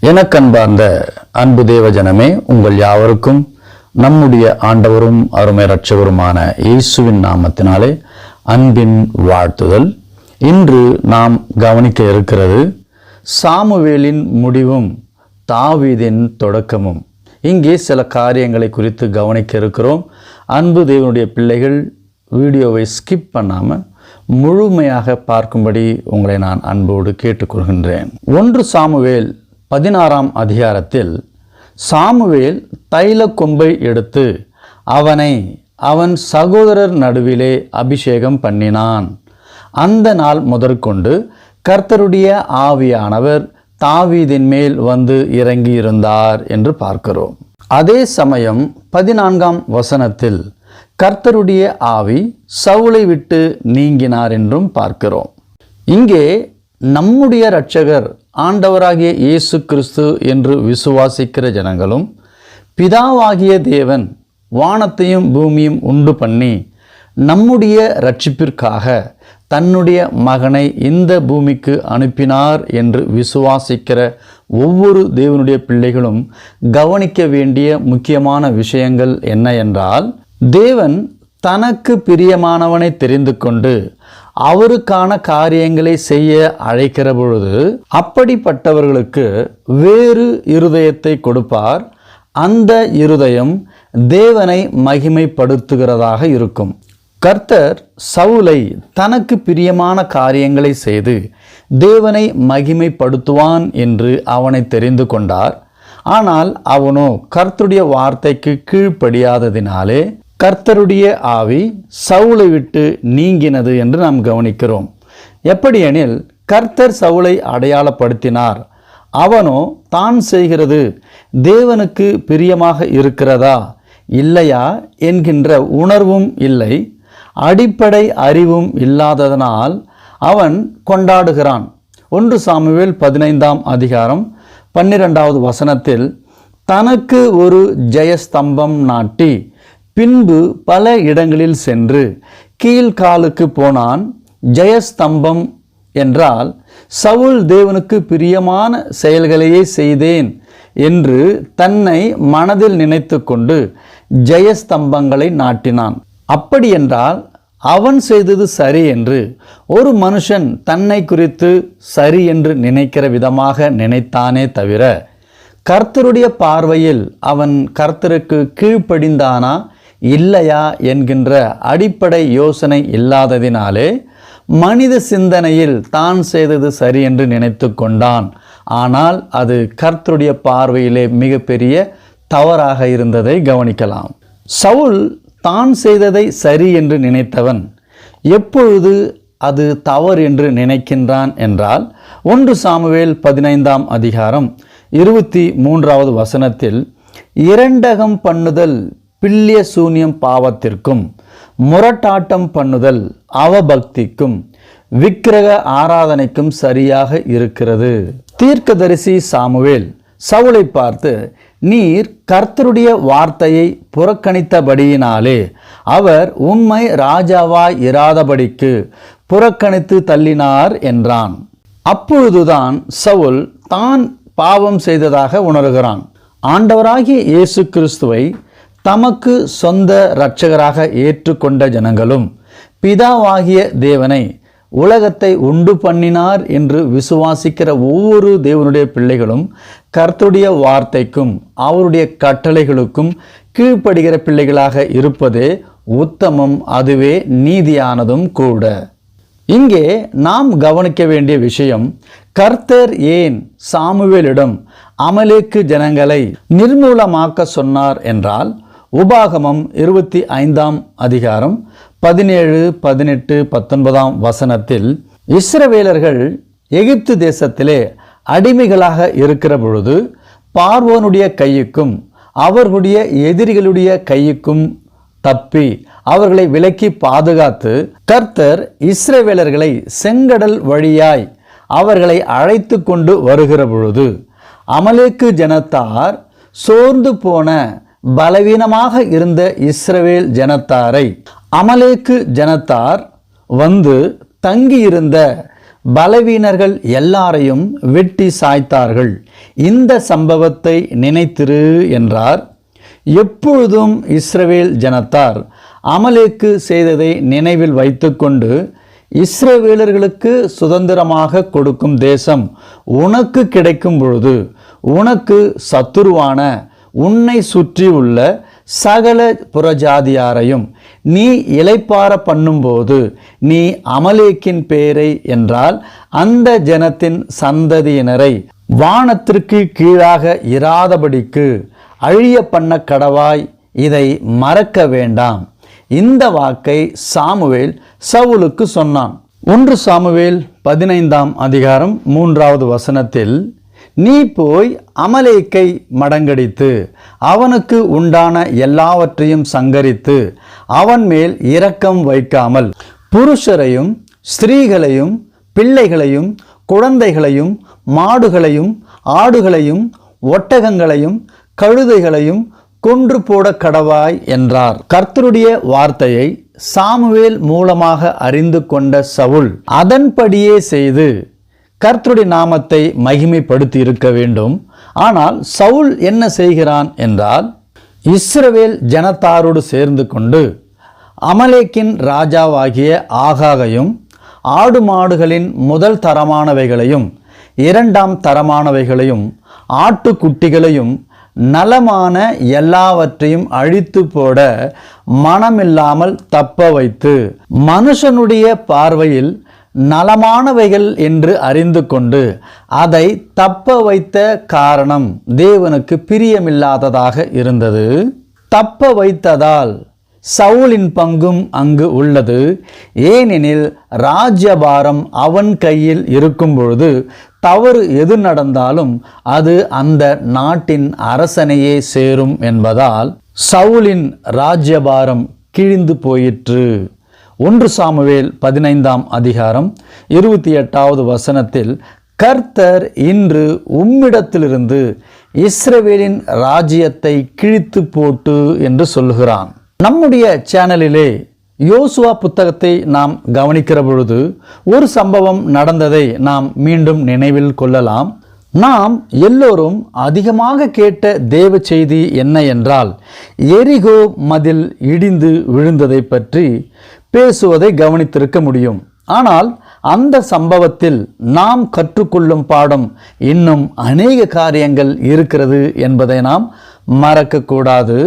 எனக்கன்பார்ந்த அன்பு தேவ ஜனமே, உங்கள் யாவருக்கும் நம்முடைய ஆண்டவரும் அருமை இரட்சகருமான இயேசுவின் நாமத்தினாலே அன்பின் வாழ்த்துதல். இன்று நாம் கவனிக்க இருக்கிறது சாமுவேலின் முடிவும் தாவீதின் தொடக்கமும். இங்கே சில காரியங்களை குறித்து கவனிக்க இருக்கிறோம். அன்பு தேவனுடைய பிள்ளைகள் வீடியோவை ஸ்கிப் பண்ணாமல் முழுமையாக பார்க்கும்படி உங்களை நான் அன்போடு கேட்டுக்கொள்கின்றேன். 1 சாமுவேல் 16ஆம் அதிகாரத்தில் சாமுவேல் தைல கொம்பை எடுத்து அவனை அவன் சகோதரர் நடுவிலே அபிஷேகம் பண்ணினான். அந்த நாள் முதற்கொண்டு கர்த்தருடைய ஆவியானவர் தாவீதின் மேல் வந்து இறங்கி இருந்தார் என்று பார்க்கிறோம். அதே சமயம் 14ஆம் வசனத்தில் கர்த்தருடைய ஆவி சவுலை விட்டு நீங்கினார் என்றும் பார்க்கிறோம். இங்கே நம்முடைய இரட்சகர் ஆண்டவராகிய இயேசு கிறிஸ்து என்று விசுவாசிக்கிற ஜனங்களும், பிதாவாகிய தேவன் வானத்தையும் பூமியும் உண்டு பண்ணி நம்முடைய இரட்சிப்பிற்காக தன்னுடைய மகனை இந்த பூமிக்கு அனுப்பினார் என்று விசுவாசிக்கிற ஒவ்வொரு தேவனுடைய பிள்ளைகளும் கவனிக்க வேண்டிய முக்கியமான விஷயங்கள் என்ன என்றால், தேவன் தனக்கு பிரியமானவனை தெரிந்து கொண்டு அவருக்கான காரியங்களை செய்ய அழைக்கிற பொழுது அப்படிப்பட்டவர்களுக்கு வேறு இருதயத்தை கொடுப்பார். அந்த இருதயம் தேவனை மகிமைப்படுத்துகிறதாக இருக்கும். கர்த்தர் சவுலை தனக்கு பிரியமான காரியங்களை செய்து தேவனை மகிமைப்படுத்துவான் என்று அவனை தெரிந்து கொண்டார். ஆனால் அவனோ கர்த்தருடைய வார்த்தைக்கு கீழ்ப்படியாததினாலே கர்த்தருடைய ஆவி சவுலை விட்டு நீங்கினது என்று நாம் கவனிக்கிறோம். எப்படியெனில் கர்த்தர் சவுலை அடையாளப்படுத்தினார். அவனோ தான் செய்கிறது தேவனுக்கு பிரியமாக இருக்கிறதா இல்லையா என்கின்ற உணர்வும் இல்லை, அடிப்படை அறிவும் இல்லாததனால் அவன் கொண்டாடுகிறான். 1 சாமுவேல் 15ஆம் அதிகாரம் 12வது வசனத்தில் தனக்கு ஒரு ஜெயஸ்தம்பம் நாட்டி பின்பு பல இடங்களில் சென்று கீழ்காலுக்கு போனான். ஜெயஸ்தம்பம் என்றால் சவுல் தேவனுக்கு பிரியமான செயல்களையே செய்தேன் என்று தன்னை மனதில் நினைத்து கொண்டு ஜெயஸ்தம்பங்களை நாட்டினான். அப்படி என்றால் அவன் செய்தது சரி என்று ஒரு மனுஷன் தன்னை குறித்து சரி என்று நினைக்கிற விதமாக நினைத்தானே தவிர, கர்த்தருடைய பார்வையில் அவன் கர்த்தருக்கு கீழ்ப்படிந்தானா இல்லையா என்கின்ற அடிப்படை யோசனை இல்லாததினாலே மனித சிந்தனையில் தான் செய்தது சரி என்று நினைத்து கொண்டான். ஆனால் அது கர்த்தருடைய பார்வையிலே மிகப்பெரிய தவறாக இருந்ததை கவனிக்கலாம். சவுல் தான் செய்ததை சரி என்று நினைத்தவன் எப்பொழுது அது தவறு என்று நினைக்கின்றான் என்றால், 1 சாமுவேல் 15ஆம் அதிகாரம் 23வது வசனத்தில் இரண்டகம் பண்ணுதல் பில்லிய சூன்யம் பாவத்திற்கும், முரட்டாட்டம் பண்ணுதல் அவபக்திக்கும், விக்கிரக ஆராதனைக்கும் சரியாக இருக்கிறது. தீர்க்கதரிசி சாமுவேல் சவுலை பார்த்து, நீர் கர்த்தருடைய வார்த்தையை புறக்கணித்தபடியினாலே அவர் உம்மை ராஜாவாய் இராதபடிக்கு புறக்கணித்து தள்ளினார் என்றான். அப்பொழுதுதான் சவுல் தான் பாவம் செய்ததாக உணர்கிறான். ஆண்டவராகிய இயேசு கிறிஸ்துவை தமக்கு சொந்த இரட்சகராக ஏற்றுக்கொண்ட ஜனங்களும், பிதாவாகிய தேவனை உலகத்தை உண்டு பண்ணினார் என்று விசுவாசிக்கிற ஒவ்வொரு தேவனுடைய பிள்ளைகளும் கர்த்தருடைய வார்த்தைக்கும் அவருடைய கட்டளைகளுக்கும் கீழ்ப்படுகிற பிள்ளைகளாக இருப்பதே உத்தமம், அதுவே நீதியானதும் கூட. இங்கே நாம் கவனிக்க வேண்டிய விஷயம், கர்த்தர் ஏன் சாமுவேலிடம் அமலேக்கு ஜனங்களை நிர்மூலமாக்க சொன்னார் என்றால், உபாகமம் 25ஆம் அதிகாரம் 17, 18, 19ஆம் வசனத்தில் இஸ்ரவேலர்கள் எகிப்து தேசத்திலே அடிமைகளாக இருக்கிற பொழுது பார்வோனுடைய கையுக்கும் அவர்களுடைய எதிரிகளுடைய கையுக்கும் தப்பி அவர்களை விலக்கி பாதுகாத்து கர்த்தர் இஸ்ரவேலர்களை செங்கடல் வழியாய் அவர்களை அழைத்து கொண்டு வருகிற பொழுது அமலேக்கு ஜனத்தார் சோர்ந்து போன பலவீனமாக இருந்த இஸ்ரவேல் ஜனத்தாரை அமலேக்கு ஜனத்தார் வந்து தங்கியிருந்த பலவீனர்கள் எல்லாரையும் வெட்டி சாய்த்தார்கள். இந்த சம்பவத்தை நினைத்திரு என்றார். எப்பொழுதும் இஸ்ரவேல் ஜனத்தார் அமலேக்கு செய்ததை நினைவில் வைத்துக்கொண்டு, இஸ்ரவேலர்களுக்கு சுதந்திரமாக கொடுக்கும் தேசம் உனக்கு கிடைக்கும் பொழுது உனக்கு சத்துருவான உன்னை சுற்றி உள்ள சகல புறஜாதியாரையும் நீ இளைப்பார பண்ணும்போது நீ அமலேக்கின் பேரை என்றால் அந்த ஜனத்தின் சந்ததியினரை வானத்திற்கு கீழாக இராதபடிக்கு அழிய பண்ண கடவாய், இதை மறக்க வேண்டாம். இந்த வாக்கை சாமுவேல் சவுலுக்கு சொன்னான். 1 சாமுவேல் 15ஆம் அதிகாரம் 3வது வசனத்தில், நீ போய் அமலேக்கை மடங்கடித்து அவனுக்கு உண்டான எல்லாவற்றையும் சங்கரித்து அவன் மேல் இரக்கம் வைக்காமல் புருஷரையும் ஸ்திரீகளையும் பிள்ளைகளையும் குழந்தைகளையும் மாடுகளையும் ஆடுகளையும் ஒட்டகங்களையும் கழுதைகளையும் கொன்று போட கடவாய் என்றார். கர்த்தருடைய வார்த்தையை சாமுவேல் மூலமாக அறிந்து கொண்ட சவுல் அதன்படியே செய்து கர்த்தருடைய நாமத்தை மகிமைப்படுத்தி இருக்க வேண்டும். ஆனால் சவுல் என்ன செய்கிறான் என்றால், இஸ்ரவேல் ஜனத்தாரோடு சேர்ந்து கொண்டு அமலேக்கின் ராஜாவாகிய ஆகாகையும் ஆடு மாடுகளின் முதல் தரமானவைகளையும் 2ஆம் தரமானவைகளையும் ஆட்டுக்குட்டிகளையும் நலமான எல்லாவற்றையும் அழித்து போட மனமில்லாமல் தப்ப வைத்து, மனுஷனுடைய பார்வையில் நலமானவைகள் என்று அறிந்து கொண்டு அதை தப்ப வைத்த காரணம் தேவனுக்கு பிரியமில்லாததாக இருந்தது. தப்ப வைத்ததால் சவுலின் பங்கும் அங்கு உள்ளது. ஏனெனில் ராஜ்யபாரம் அவன் கையில் இருக்கும் பொழுது தவறு எது நடந்தாலும் அது அந்த நாட்டின் அரசனையே சேரும் என்பதால் சவுலின் ராஜ்யபாரம் கிழிந்து போயிற்று. 1 சாமுவேல் 15ஆம் அதிகாரம் 28வது வசனத்தில், கர்த்தர் இன்று உம்மிடத்திலிருந்து இஸ்ரவேலின் ராஜ்யத்தை கிழித்து போட்டு என்று சொல்லுகிறான். நம்முடைய சேனலிலே யோசுவா புத்தகத்தை நாம் கவனிக்கிற பொழுது ஒரு சம்பவம் நடந்ததை நாம் மீண்டும் நினைவில் கொள்ளலாம். நாம் எல்லோரும் அதிகமாக கேட்ட தேவ செய்தி என்ன என்றால், எரிகோ மதில் இடிந்து விழுந்ததை பற்றி பேசுவதை கவனித்திருக்க முடியும். ஆனால் அந்த சம்பவத்தில் நாம் கற்றுக்கொள்ளும் பாடம் இன்னும் அநேக காரியங்கள் இருக்கிறது என்பதை நாம் மறக்கக்கூடாது.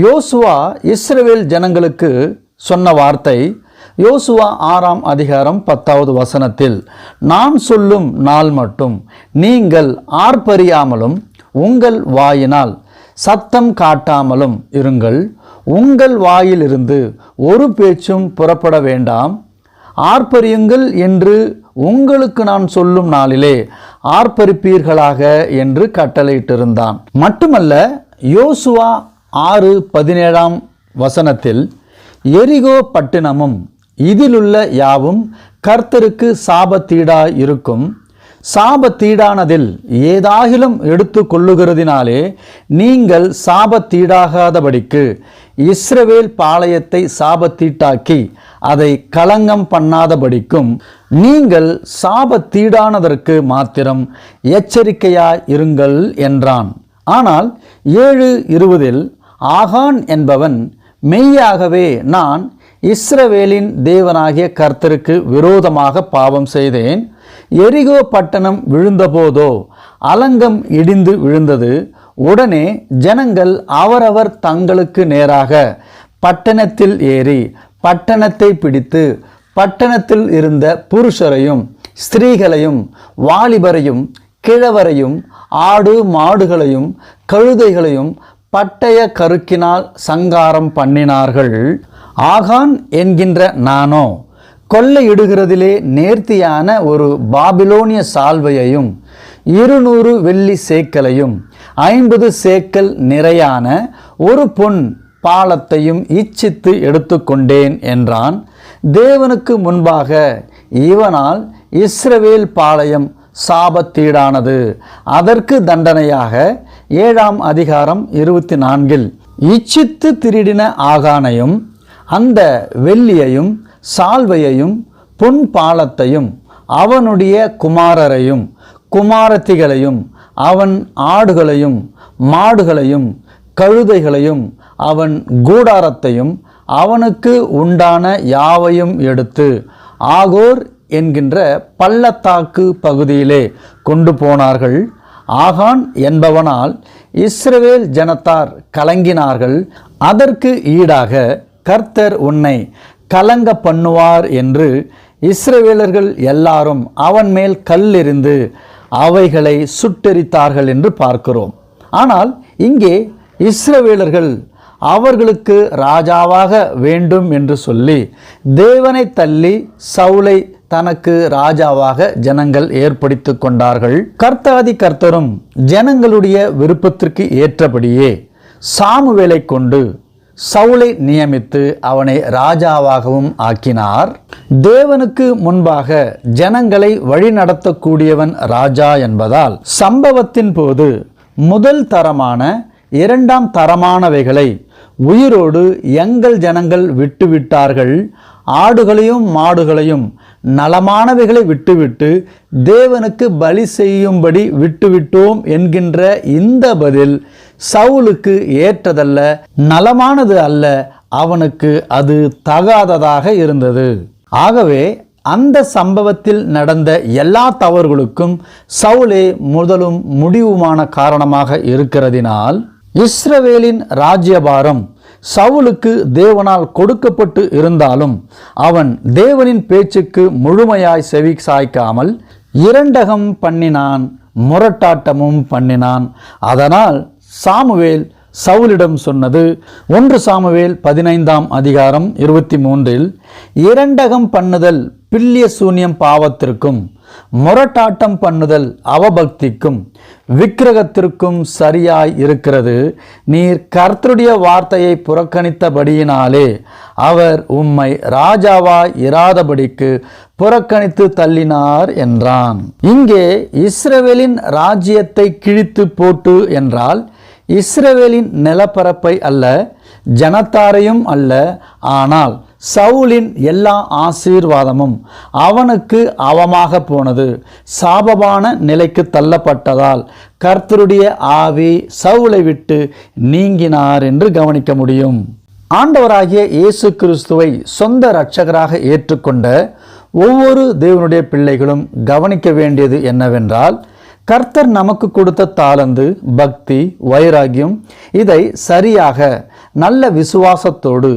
யோசுவா இஸ்ரவேல் ஜனங்களுக்கு சொன்ன வார்த்தை யோசுவா 6ஆம் அதிகாரம் 10வது வசனத்தில், நான் சொல்லும் நாள் மட்டும் நீங்கள் ஆர்ப்பரியாமலும் உங்கள் வாயினால் சத்தம் காட்டாமலும் இருங்கள். உங்கள் வாயிலிருந்து ஒரு பேச்சும் புறப்பட வேண்டாம். ஆர்ப்பரியுங்கள் என்று உங்களுக்கு நான் சொல்லும் நாளிலே ஆர்ப்பரிப்பீர்களாக என்று கட்டளையிட்டிருந்தான். மட்டுமல்ல, யோசுவா 6:17ஆம் வசனத்தில், எரிகோ பட்டணமும் இதிலுள்ள யாவும் கர்த்தருக்கு சாபத்தீடாய் இருக்கும். சாபத்தீடானதில் ஏதாகிலும் எடுத்து கொள்ளுகிறதினாலே நீங்கள் சாபத்தீடாகாதபடிக்கு இஸ்ரவேல் பாளையத்தை சாபத்தீட்டாக்கி அதை களங்கம் பண்ணாதபடிக்கும் நீங்கள் சாபத்தீடானதற்கு மாத்திரம் எச்சரிக்கையாய் இருங்கள் என்றான். ஆனால் 7:20 ஆகான் என்பவன், மெய்யாகவே நான் இஸ்ரவேலின் தேவனாகிய கர்த்தருக்கு விரோதமாக பாவம் செய்தேன். எரிகோ பட்டணம் விழுந்தபோதோ அலங்கம் இடிந்து விழுந்தது. உடனே ஜனங்கள் அவரவர் தங்களுக்கு நேராக பட்டணத்தில் ஏறி பட்டணத்தை பிடித்து பட்டணத்தில் இருந்த புருஷரையும் ஸ்திரீகளையும் வாலிபரையும் கிழவரையும் ஆடு மாடுகளையும் கழுதைகளையும் பட்டய கருக்கினால் சங்காரம் பண்ணினார்கள். ஆகான் என்கின்ற நானோ கொள்ளையிடுகிறதிலே நேர்த்தியான ஒரு பாபிலோனிய சால்வையையும் 200 வெள்ளி சேக்கலையும் 50 சேக்கல் நிறையான ஒரு பொன் பாலத்தையும் இச்சித்து எடுத்துக்கொண்டேன் என்றான். தேவனுக்கு முன்பாக இவனால் இஸ்ரவேல் பாளையம் சாபத்தீடானது. அதற்கு தண்டனையாக 7ஆம் அதிகாரம் 24 இச்சித்து திருடின ஆகானையும் அந்த வெள்ளியையும் சால்வையையும் பொன் பாலத்தையும் அவனுடைய குமாரரையும் குமாரத்திகளையும் அவன் ஆடுகளையும் மாடுகளையும் கழுதைகளையும் அவன் கூடாரத்தையும் அவனுக்கு உண்டான யாவையும் எடுத்து ஆகோர் என்கின்ற பள்ளத்தாக்கு பகுதியிலே கொண்டு போனார்கள். ஆகான் என்பவனால் இஸ்ரவேல் ஜனத்தார் கலங்கினார்கள். அதற்கு ஈடாக கர்த்தர் உன்னை கலங்க பண்ணுவார் என்று இஸ்ரவேலர்கள் எல்லாரும் அவன் மேல் கல்லெறிந்து அவைகளை சுட்டெரித்தார்கள் என்று பார்க்கிறோம். ஆனால் இங்கே இஸ்ரவேலர்கள் அவர்களுக்கு ராஜாவாக வேண்டும் என்று சொல்லி தேவனை தள்ளி சவுலை தனக்கு ராஜாவாக ஜனங்கள் ஏற்படுத்தி கொண்டார்கள். கர்த்தாதி கர்த்தரும் ஜனங்களுடைய விருப்பத்திற்கு ஏற்றபடியே சாமுவேலை கொண்டு சவுலை நியமித்து அவனை ராஜாவாகவும் ஆக்கினார். தேவனுக்கு முன்பாக ஜனங்களை வழிநடத்தக்கூடியவன் ராஜா என்பதால் சம்பவத்தின் போது முதல் தரமான இரண்டாம் தரமானவைகளை உயிரோடு எங்கள் ஜனங்கள் விட்டுவிட்டார்கள். ஆடுகளையும் மாடுகளையும் நலமானவைகளை விட்டுவிட்டு தேவனுக்கு பலி செய்யும்படி விட்டுவிட்டோம் என்கின்ற இந்த பதில் சவுலுக்கு ஏற்றதல்ல, நலமானது அல்ல, அவனுக்கு அது தகாததாக இருந்தது. ஆகவே அந்த சம்பவத்தில் நடந்த எல்லா தவறுகளுக்கும் சவுலே முதலும் முடிவுமான காரணமாக இருக்கிறதினால் இஸ்ரவேலின் ராஜ்யபாரம் சவுலுக்கு தேவனால் கொடுக்கப்பட்டு இருந்தாலும் அவன் தேவனின் பேச்சுக்கு முழுமையாய் செவி சாய்க்காமல் இரண்டகம் பண்ணினான், முரட்டாட்டமும் பண்ணினான். அதனால் சாமுவேல் சவுலிடம் சொன்னது 1 சாமுவேல் 15ஆம் அதிகாரம் 23 இரண்டகம் பண்ணுதல் பில்லிய சூன்யம் பாவத்திற்கும் முரட்டாட்டம் பண்ணுதல் அவபக்திக்கும் விக்கிரகத்திற்கும் சரியாய் இருக்கிறது. நீர் கர்த்தருடைய வார்த்தையை புறக்கணித்தபடியினாலே அவர் உம்மை ராஜாவாய் இராதபடிக்கு புறக்கணித்து தள்ளினார் என்றான். இங்கே இஸ்ரவேலின் ராஜ்யத்தை கிழித்து போட்டு என்றால் இஸ்ரவேலின் நிலப்பரப்பை அல்ல, ஜனத்தாரையும் அல்ல, ஆனால் சவுலின் எல்லா ஆசீர்வாதமும் அவனுக்கு அவமாக போனது. சாபமான நிலைக்கு தள்ளப்பட்டதால் கர்த்தருடைய ஆவி சவுலை விட்டு நீங்கினார் என்று கவனிக்க முடியும். ஆண்டவராகிய இயேசு கிறிஸ்துவை சொந்த இரட்சகராக ஏற்றுக்கொண்ட ஒவ்வொரு தேவனுடைய பிள்ளைகளும் கவனிக்க வேண்டியது என்னவென்றால், கர்த்தர் நமக்கு கொடுத்த தாளந்து, பக்தி, வைராகியம் இதை சரியாக நல்ல விசுவாசத்தோடு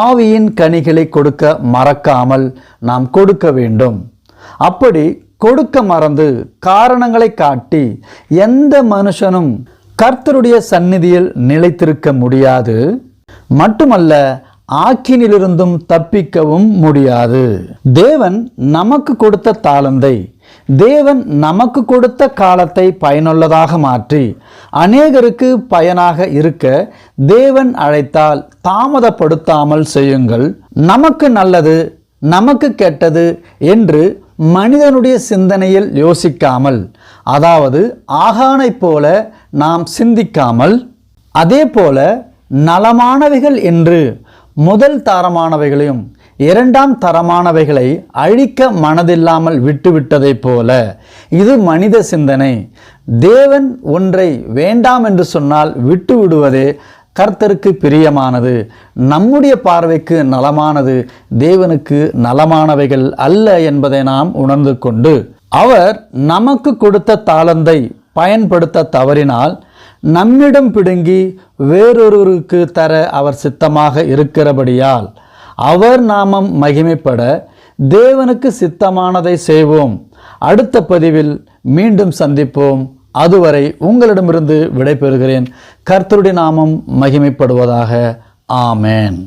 ஆவியின் கனிகளை கொடுக்க மறக்காமல் நாம் கொடுக்க வேண்டும். அப்படி கொடுக்க மறந்து காரணங்களை காட்டி எந்த மனுஷனும் கர்த்தருடைய சந்நிதியில் நிலைத்திருக்க முடியாது. மட்டுமல்ல, ஆக்கினிலிருந்தும் தப்பிக்கவும் முடியாது. தேவன் நமக்கு கொடுத்த தாளந்தை, தேவன் நமக்கு கொடுத்த காலத்தை பயனுள்ளதாக மாற்றி அநேகருக்கு பயனாக இருக்க தேவன் அழைத்தால் தாமதப்படுத்தாமல் செய்யுங்கள். நமக்கு நல்லது, நமக்கு கெட்டது என்று மனிதனுடைய சிந்தனையில் யோசிக்காமல், அதாவது ஆகானை போல நாம் சிந்திக்காமல், அதே போல நலமானவைகள் என்று முதல் தரமானவைகளையும் இரண்டாம் தரமானவைகளை அழிக்க மனதில்லாமல் விட்டுவிட்டதை போல இது மனித சிந்தனை. தேவன் ஒன்றை வேண்டாம் என்று சொன்னால் விட்டு விடுவதே கர்த்தருக்கு பிரியமானது, நம்முடைய பார்வைக்கு நலமானது, தேவனுக்கு நலமானவைகள் அல்ல என்பதை நாம் உணர்ந்து கொண்டு அவர் நமக்கு கொடுத்த தாளந்தை பயன்படுத்த தவறினால் நம்மிடம் பிடுங்கி வேறொருவருக்கு தர அவர் சித்தமாக இருக்கிறபடியால் அவர் நாமம் மகிமைப்பட தேவனுக்கு சித்தமானதை செய்வோம். அடுத்த பதிவில் மீண்டும் சந்திப்போம். அதுவரை உங்களிடமிருந்து விடைபெறுகிறேன். கர்த்தருடைய நாமம் மகிமைப்படுவதாக. ஆமென்.